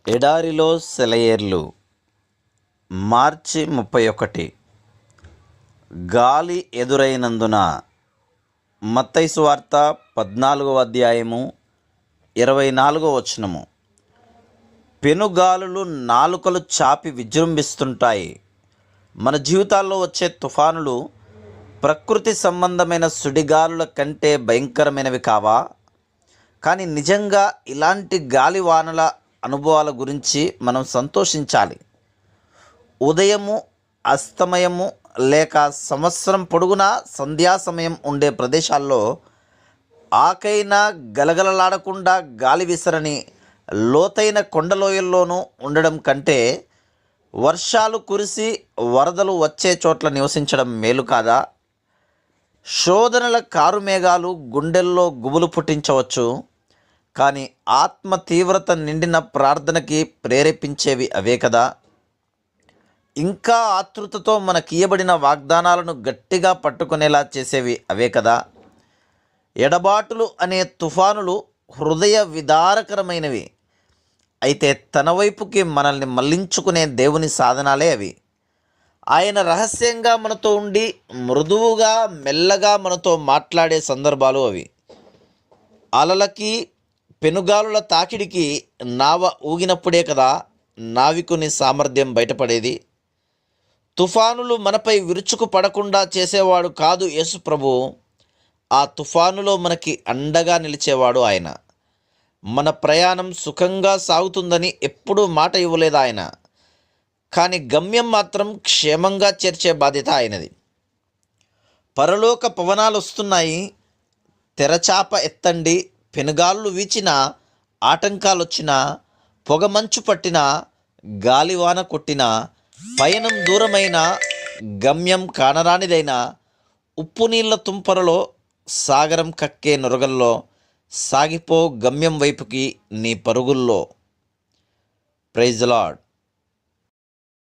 ఎడారిలో సెలయేర్లు. మార్చి 31. గాలి ఎదురైనందున. మత్తయి సువార్త 14వ అధ్యాయము 24వ వచనము. పెనుగాలులు నాలుకలు చాపి విజృంభిస్తుంటాయి. మన జీవితాల్లో వచ్చే తుఫానులు ప్రకృతి సంబంధమైన సుడిగాలుల కంటే భయంకరమైనవి కావా? కానీ నిజంగా ఇలాంటి గాలివానల అనుభవాల గురించి మనం సంతోషించాలి. ఉదయము, అస్తమయము లేక సంవత్సరం పొడుగునా సంధ్యా సమయం ఉండే ప్రదేశాల్లో ఆకైనా గలగలలాడకుండా గాలి విసరని లోతైన కొండలోయల్లోనూ ఉండడం కంటే వర్షాలు కురిసి వరదలు వచ్చే చోట్ల నివసించడం మేలు కాదా? శోధనల కారుమేఘాలు గుండెల్లో గుబులు పుట్టించవచ్చు, కానీ ఆత్మ తీవ్రత నిండిన ప్రార్థనకి ప్రేరేపించేవి అవే కదా. ఇంకా ఆతృతతో మనకియ్యబడిన వాగ్దానాలను గట్టిగా పట్టుకునేలా చేసేవి అవే కదా. ఎడబాటులు అనే తుఫానులు హృదయ విదారకరమైనవి. అయితే తన వైపుకి మనల్ని మళ్లించుకునే దేవుని సాధనాలే అవి. ఆయన రహస్యంగా మనతో ఉండి మృదువుగా మెల్లగా మనతో మాట్లాడే సందర్భాలు అవి. అలలకి పెనుగాలుల తాకిడికి నావ ఊగినప్పుడే కదా నావికుని సామర్థ్యం బయటపడేది. తుఫానులు మనపై విరుచుకు పడకుండా చేసేవాడు కాదు యేసు ప్రభు. ఆ తుఫానులో మనకి అండగా నిలిచేవాడు ఆయన. మన ప్రయాణం సుఖంగా సాగుతుందని ఎప్పుడూ మాట ఇవ్వలేదు ఆయన, కానీ గమ్యం మాత్రం క్షేమంగా చేర్చే బాధ్యత ఆయనది. పరలోక పవనాలు వస్తున్నాయి, తెరచాప ఎత్తండి. పెనుగాళ్ళు వీచినా, ఆటంకాలు వచ్చినా, పొగమంచు పట్టినా, గాలివాన కొట్టినా, పయనం దూరమైన, గమ్యం కానరానిదైనా, ఉప్పు నీళ్ల తుంపరలో, సాగరం కక్కే నురగల్లో సాగిపో గమ్యం వైపుకి నీ పరుగుల్లో. Praise the lord.